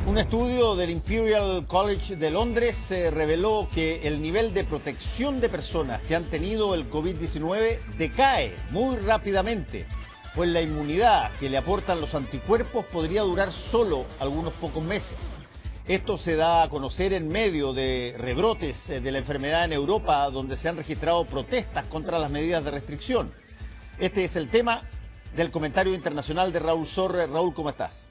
Un estudio del Imperial College de Londres reveló que el nivel de protección de personas que han tenido el COVID-19 decae muy rápidamente, pues la inmunidad que le aportan los anticuerpos podría durar solo algunos pocos meses. Esto se da a conocer en medio de rebrotes de la enfermedad en Europa, donde se han registrado protestas contra las medidas de restricción. Este es el tema del comentario internacional de Raúl Sorre. Raúl, ¿cómo estás?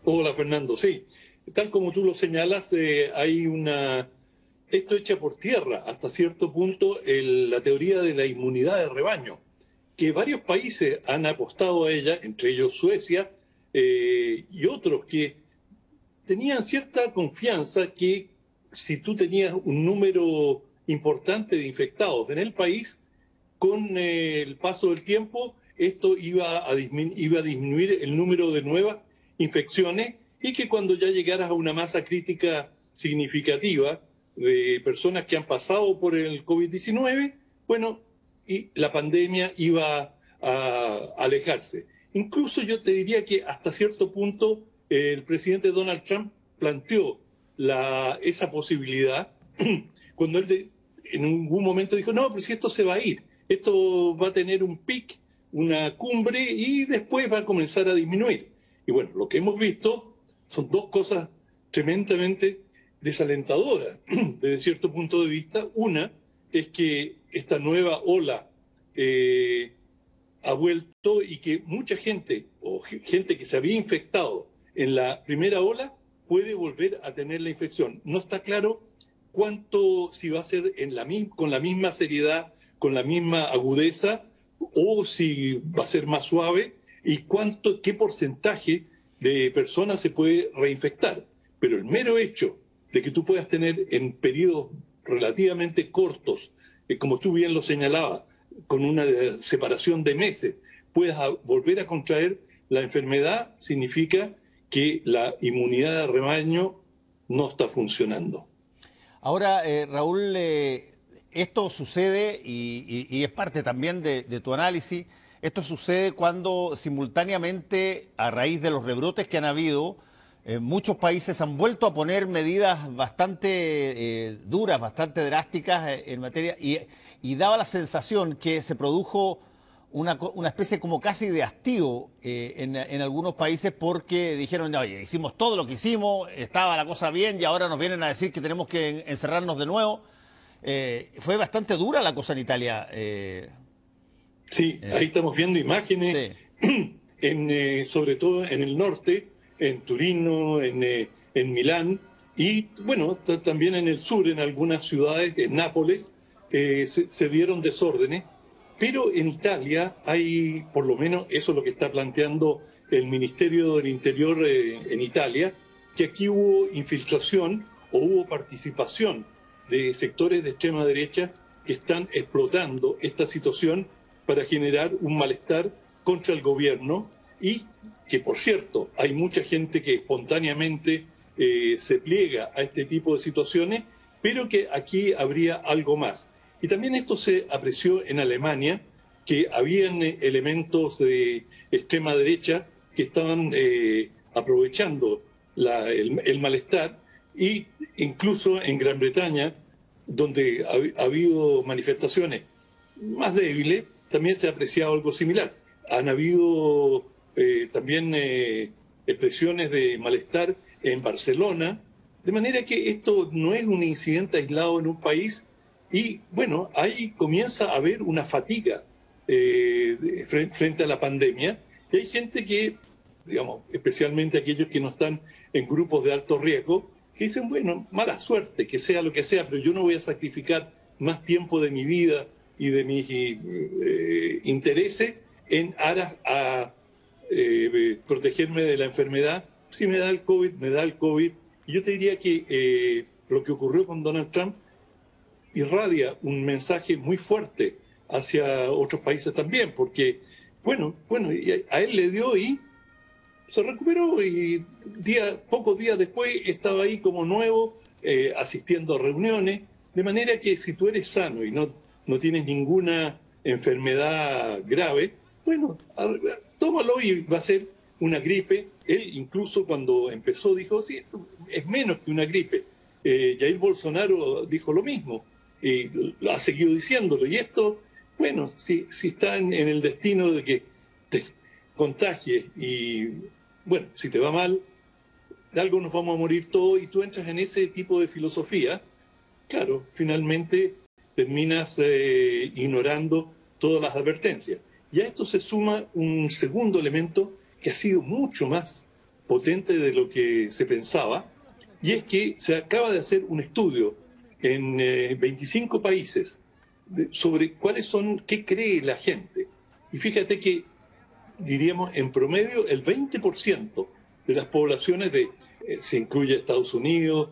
Hola Fernando, sí, tal como tú lo señalas, esto echa por tierra hasta cierto punto la teoría de la inmunidad de rebaño, que varios países han apostado a ella, entre ellos Suecia y otros que tenían cierta confianza que si tú tenías un número importante de infectados en el país, con el paso del tiempo esto iba a disminuir el número de nuevas infecciones y que cuando ya llegaras a una masa crítica significativa de personas que han pasado por el COVID-19, bueno, y la pandemia iba a alejarse. Incluso yo te diría que hasta cierto punto el presidente Donald Trump planteó esa posibilidad cuando él en algún momento dijo, no, pero si esto se va a ir, esto va a tener un pic, una cumbre y después va a comenzar a disminuir. Y bueno, lo que hemos visto son dos cosas tremendamente desalentadoras desde cierto punto de vista. Una es que esta nueva ola ha vuelto y que mucha gente o gente que se había infectado en la primera ola puede volver a tener la infección. No está claro cuánto, si va a ser con la misma seriedad, con la misma agudeza, o si va a ser más suave, y qué porcentaje de personas se puede reinfectar. Pero el mero hecho de que tú puedas tener en periodos relativamente cortos, como tú bien lo señalabas, con una separación de meses, puedas volver a contraer la enfermedad, significa que la inmunidad de rebaño no está funcionando. Ahora, Raúl, esto sucede y es parte también de tu análisis. Esto sucede cuando simultáneamente, a raíz de los rebrotes que han habido, muchos países han vuelto a poner medidas bastante duras, bastante drásticas en materia, y daba la sensación que se produjo una especie como casi de hastío en algunos países porque dijeron, oye, hicimos todo lo que hicimos, estaba la cosa bien y ahora nos vienen a decir que tenemos que encerrarnos de nuevo. Fue bastante dura la cosa en Italia. Sí, ahí estamos viendo imágenes, sí. Sobre todo en el norte, en Turino, en Milán, y bueno, también en el sur, en algunas ciudades, en Nápoles, se dieron desórdenes, pero en Italia hay, por lo menos eso es lo que está planteando el Ministerio del Interior en Italia, que aquí hubo infiltración o hubo participación de sectores de extrema derecha que están explotando esta situación para generar un malestar contra el gobierno y que, por cierto, hay mucha gente que espontáneamente se pliega a este tipo de situaciones, pero que aquí habría algo más. Y también esto se apreció en Alemania, que habían elementos de extrema derecha que estaban aprovechando el malestar, y incluso en Gran Bretaña, donde ha habido manifestaciones más débiles, también se ha apreciado algo similar. Han habido también expresiones de malestar en Barcelona, de manera que esto no es un incidente aislado en un país y, bueno, ahí comienza a haber una fatiga frente a la pandemia y hay gente que, digamos, especialmente aquellos que no están en grupos de alto riesgo, que dicen, bueno, mala suerte, que sea lo que sea, pero yo no voy a sacrificar más tiempo de mi vida y de mis intereses en aras a protegerme de la enfermedad. Si me da el COVID, me da el COVID. Y yo te diría que lo que ocurrió con Donald Trump irradia un mensaje muy fuerte hacia otros países también, porque, bueno, a él le dio y se recuperó y pocos días después estaba ahí como nuevo, asistiendo a reuniones, de manera que si tú eres sano y no tienes ninguna enfermedad grave, bueno, tómalo y va a ser una gripe. Él incluso cuando empezó dijo, sí, esto es menos que una gripe. Jair Bolsonaro dijo lo mismo y ha seguido diciéndolo. Y esto, bueno, si está en el destino de que te contagies y, bueno, si te va mal, de algo nos vamos a morir todos y tú entras en ese tipo de filosofía, claro, finalmente terminas ignorando todas las advertencias. Y a esto se suma un segundo elemento que ha sido mucho más potente de lo que se pensaba, y es que se acaba de hacer un estudio en 25 países sobre qué cree la gente. Y fíjate que, diríamos, en promedio, el 20% de las poblaciones se incluye Estados Unidos,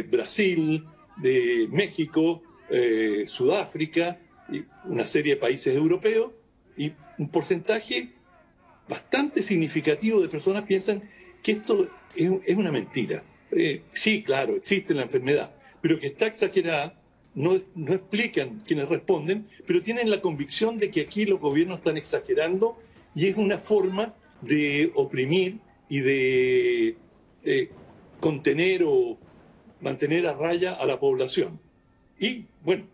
Brasil, de México, Sudáfrica, y una serie de países europeos, y un porcentaje bastante significativo de personas piensan que esto es una mentira. Sí, claro, existe la enfermedad, pero que está exagerada. No explican quienes responden, pero tienen la convicción de que aquí los gobiernos están exagerando y es una forma de oprimir y de contener o mantener a raya a la población. Y bueno,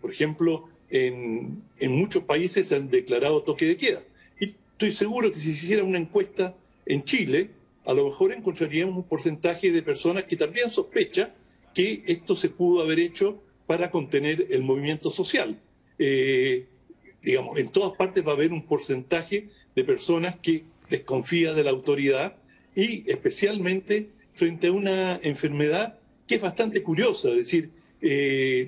por ejemplo, en muchos países se han declarado toque de queda. Y estoy seguro que si se hiciera una encuesta en Chile, a lo mejor encontraríamos un porcentaje de personas que también sospecha que esto se pudo haber hecho para contener el movimiento social. Digamos, en todas partes va a haber un porcentaje de personas que desconfía de la autoridad y especialmente frente a una enfermedad que es bastante curiosa, es decir,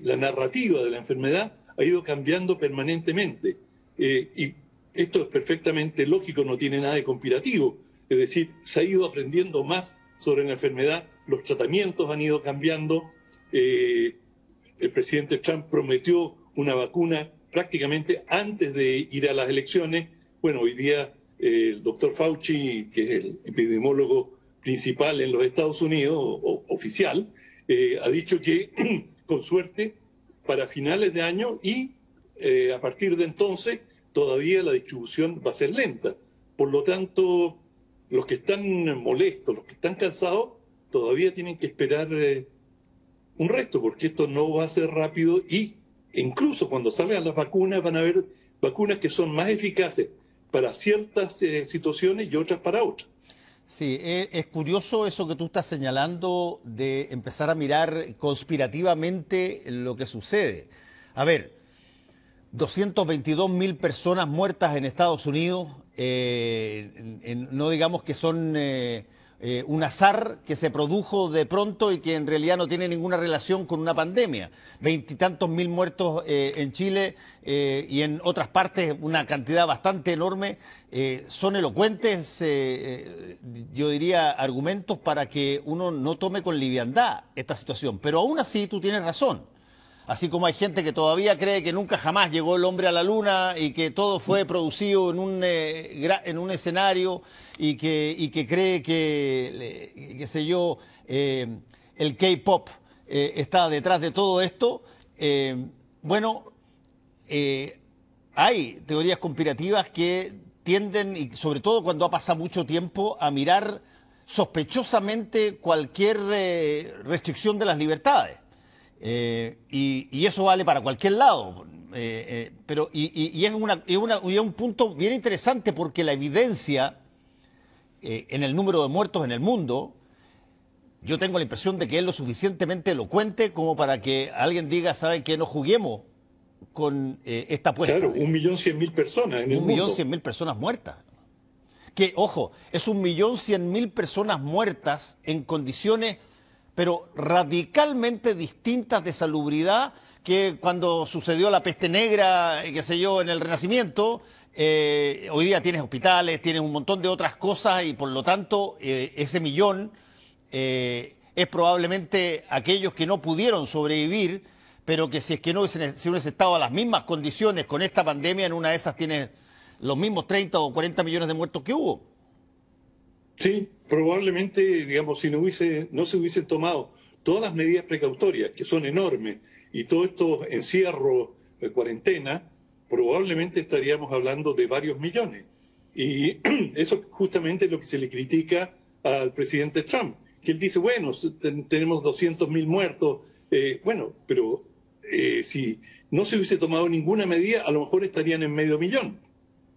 la narrativa de la enfermedad ha ido cambiando permanentemente. Y esto es perfectamente lógico, no tiene nada de conspirativo. Es decir, se ha ido aprendiendo más sobre la enfermedad, los tratamientos han ido cambiando. El presidente Trump prometió una vacuna prácticamente antes de ir a las elecciones. Bueno, hoy día el doctor Fauci, que es el epidemiólogo principal en los Estados Unidos, oficial, ha dicho que con suerte para finales de año y a partir de entonces todavía la distribución va a ser lenta. Por lo tanto, los que están molestos, los que están cansados, todavía tienen que esperar un resto, porque esto no va a ser rápido y incluso cuando salgan las vacunas van a haber vacunas que son más eficaces para ciertas situaciones y otras para otras. Sí, es curioso eso que tú estás señalando de empezar a mirar conspirativamente lo que sucede. A ver, 222.000 personas muertas en Estados Unidos, no digamos que son un azar que se produjo de pronto y que en realidad no tiene ninguna relación con una pandemia. 20 y tantos mil muertos en Chile y en otras partes una cantidad bastante enorme. Son elocuentes, yo diría, argumentos para que uno no tome con liviandad esta situación. Pero aún así tú tienes razón. Así como hay gente que todavía cree que nunca jamás llegó el hombre a la luna y que todo fue producido en un escenario y que cree que, qué sé yo, el K-pop está detrás de todo esto. Bueno, hay teorías conspirativas que tienden, y sobre todo cuando ha pasado mucho tiempo, a mirar sospechosamente cualquier restricción de las libertades. Y eso vale para cualquier lado. Pero es un punto bien interesante porque la evidencia en el número de muertos en el mundo, yo tengo la impresión de que es lo suficientemente elocuente como para que alguien diga, ¿saben qué? No juguemos con esta apuesta. Claro, 1.100.000 personas en el mundo. 1.100.000 personas muertas. Que, ojo, es 1.100.000 personas muertas en condiciones pero radicalmente distintas de salubridad que cuando sucedió la peste negra, qué sé yo, en el Renacimiento. Hoy día tienes hospitales, tienes un montón de otras cosas y por lo tanto ese millón es probablemente aquellos que no pudieron sobrevivir, pero que si es que no hubiesen estado a las mismas condiciones con esta pandemia, en una de esas tienes los mismos 30 o 40 millones de muertos que hubo. Sí, probablemente, digamos, si no se hubiesen tomado todas las medidas precautorias, que son enormes, y todos estos encierros, cuarentena, probablemente estaríamos hablando de varios millones. Y eso es justamente lo que se le critica al presidente Trump, que él dice, bueno, tenemos 200.000 muertos, bueno, pero si no se hubiese tomado ninguna medida, a lo mejor estarían en 500.000.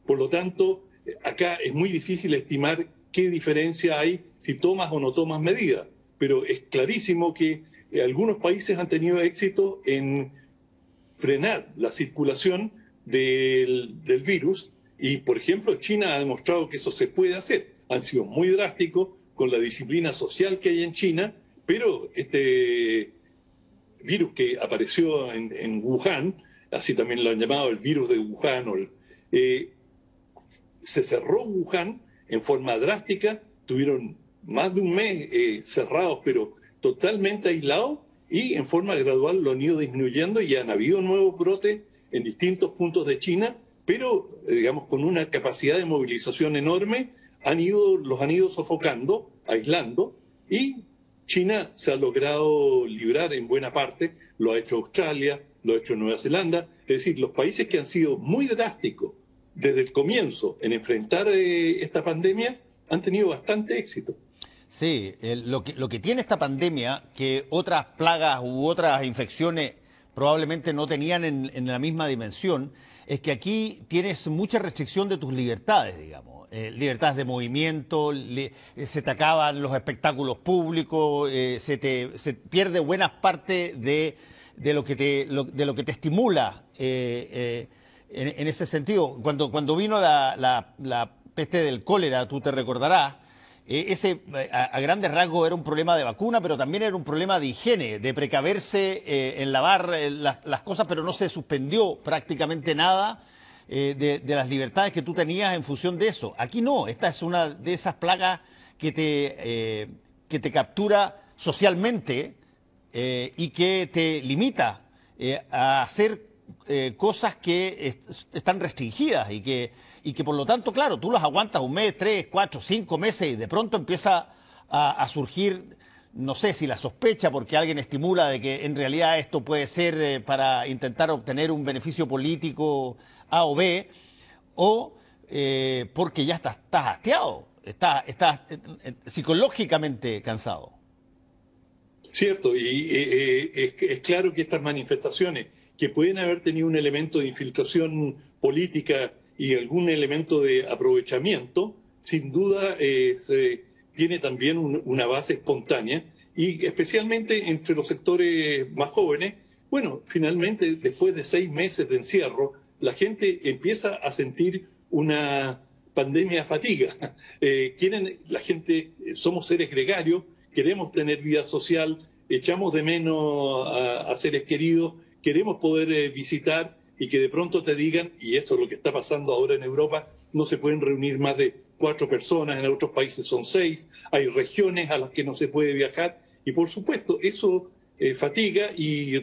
Por lo tanto, acá es muy difícil estimar qué diferencia hay si tomas o no tomas medidas, pero es clarísimo que algunos países han tenido éxito en frenar la circulación del virus y, por ejemplo, China ha demostrado que eso se puede hacer. Han sido muy drásticos con la disciplina social que hay en China, pero este virus que apareció en Wuhan, así también lo han llamado el virus de Wuhan, se cerró Wuhan en forma drástica, tuvieron más de un mes cerrados, pero totalmente aislados, y en forma gradual lo han ido disminuyendo y han habido nuevos brotes en distintos puntos de China, pero digamos con una capacidad de movilización enorme, los han ido sofocando, aislando, y China se ha logrado librar en buena parte, lo ha hecho Australia, lo ha hecho Nueva Zelanda, es decir, los países que han sido muy drásticos desde el comienzo en enfrentar esta pandemia han tenido bastante éxito. Sí, lo que tiene esta pandemia, que otras plagas u otras infecciones probablemente no tenían en la misma dimensión, es que aquí tienes mucha restricción de tus libertades, digamos. Libertades de movimiento, se te acaban los espectáculos públicos, se pierde buena parte de lo que te estimula en ese sentido. Cuando vino la peste del cólera, tú te recordarás, ese a grandes rasgos era un problema de vacuna, pero también era un problema de higiene, de precaverse en lavar las cosas, pero no se suspendió prácticamente nada de las libertades que tú tenías en función de eso. Aquí no, esta es una de esas plagas que te captura socialmente y que te limita a hacer cosas que están restringidas y que por lo tanto, claro, tú las aguantas un mes, 3, 4, 5 meses y de pronto empieza a surgir, no sé si la sospecha porque alguien estimula de que en realidad esto puede ser para intentar obtener un beneficio político A o B, o porque ya estás hastiado, estás psicológicamente cansado. Cierto, y es claro que estas manifestaciones que pueden haber tenido un elemento de infiltración política y algún elemento de aprovechamiento, sin duda tiene también una base espontánea, y especialmente entre los sectores más jóvenes. Bueno, finalmente, después de 6 meses de encierro, la gente empieza a sentir una pandemia de fatiga. La gente, somos seres gregarios, queremos tener vida social, echamos de menos a seres queridos, queremos poder visitar, y que de pronto te digan, y esto es lo que está pasando ahora en Europa, no se pueden reunir más de 4 personas, en otros países son 6, hay regiones a las que no se puede viajar, y por supuesto eso fatiga y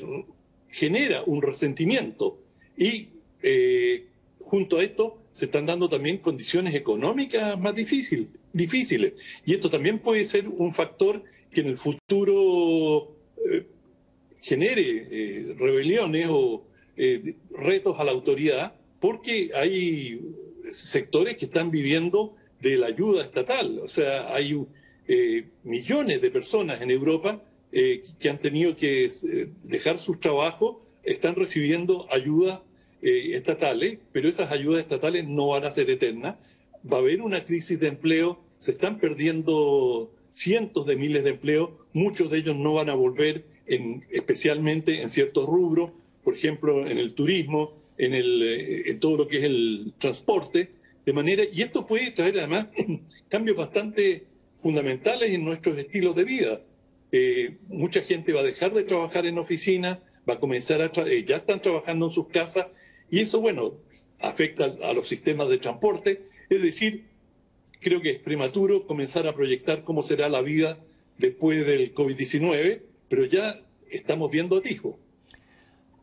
genera un resentimiento. Y junto a esto se están dando también condiciones económicas más difíciles. Y esto también puede ser un factor que en el futuro genere rebeliones o retos a la autoridad, porque hay sectores que están viviendo de la ayuda estatal. O sea, hay millones de personas en Europa que han tenido que dejar sus trabajos, están recibiendo ayudas estatales, pero esas ayudas estatales no van a ser eternas. Va a haber una crisis de empleo, se están perdiendo cientos de miles de empleos, muchos de ellos no van a volver, especialmente en ciertos rubros, por ejemplo, en el turismo, en todo lo que es el transporte, y esto puede traer además cambios bastante fundamentales en nuestros estilos de vida. Mucha gente va a dejar de trabajar en oficina, va a comenzar ya están trabajando en sus casas, y eso, bueno, afecta a los sistemas de transporte. Es decir, creo que es prematuro comenzar a proyectar cómo será la vida después del COVID-19, pero ya estamos viendo atisbos.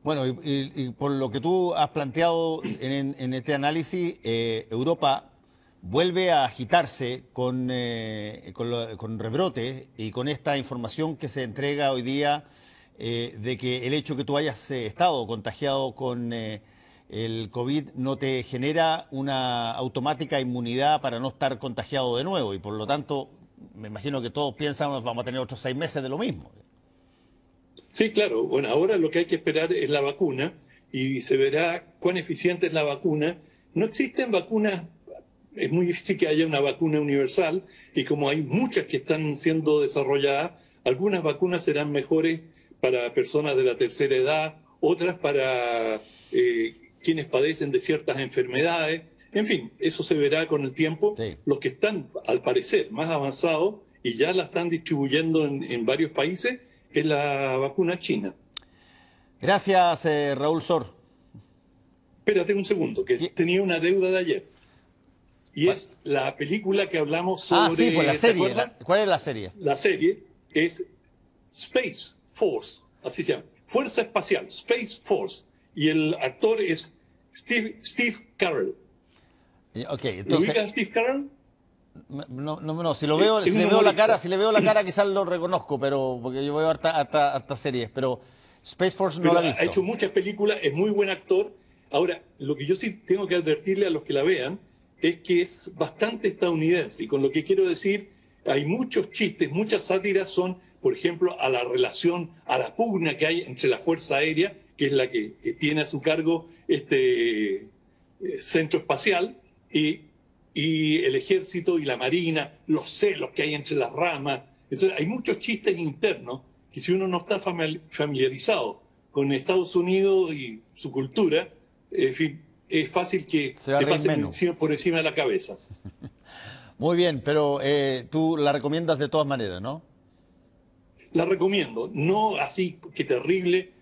Bueno, y por lo que tú has planteado en este análisis, Europa vuelve a agitarse con rebrotes y con esta información que se entrega hoy día de que el hecho que tú hayas estado contagiado con el COVID no te genera una automática inmunidad para no estar contagiado de nuevo y por lo tanto me imagino que todos piensan vamos a tener otros 6 meses de lo mismo. Sí, claro. Bueno, ahora lo que hay que esperar es la vacuna y se verá cuán eficiente es la vacuna. No existen vacunas, es muy difícil que haya una vacuna universal y como hay muchas que están siendo desarrolladas, algunas vacunas serán mejores para personas de la tercera edad, otras para quienes padecen de ciertas enfermedades. En fin, eso se verá con el tiempo. Sí. Los que están, al parecer, más avanzados y ya la están distribuyendo en varios países es la vacuna china. Gracias, Raúl Sor. Espérate un segundo, que tenía una deuda de ayer. Y es la película que hablamos sobre... Ah, sí, pues la serie. ¿Cuál es la serie? La serie es Space Force, así se llama. Fuerza Espacial, Space Force. Y el actor es Steve Carell. Okay, entonces... ¿Lo ubicas a Steve Carell? No, si lo veo, si le veo la cara quizás lo reconozco, pero porque yo veo harta series, pero Space Force no la he visto. Ha hecho muchas películas, es muy buen actor. Ahora, lo que yo sí tengo que advertirle a los que la vean es que es bastante estadounidense, y con lo que quiero decir, hay muchos chistes, muchas sátiras son, por ejemplo, a la relación, a la pugna que hay entre la Fuerza Aérea, que es la que tiene a su cargo este centro espacial, y el ejército y la marina, los celos que hay entre las ramas. Entonces hay muchos chistes internos que si uno no está familiarizado con Estados Unidos y su cultura, en fin, es fácil que te pasen por encima de la cabeza. Muy bien, pero tú la recomiendas de todas maneras, ¿no? La recomiendo, no así que terrible,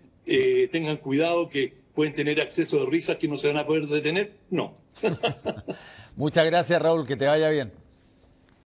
tengan cuidado que pueden tener acceso de risas que no se van a poder detener, no. Muchas gracias, Raúl, que te vaya bien.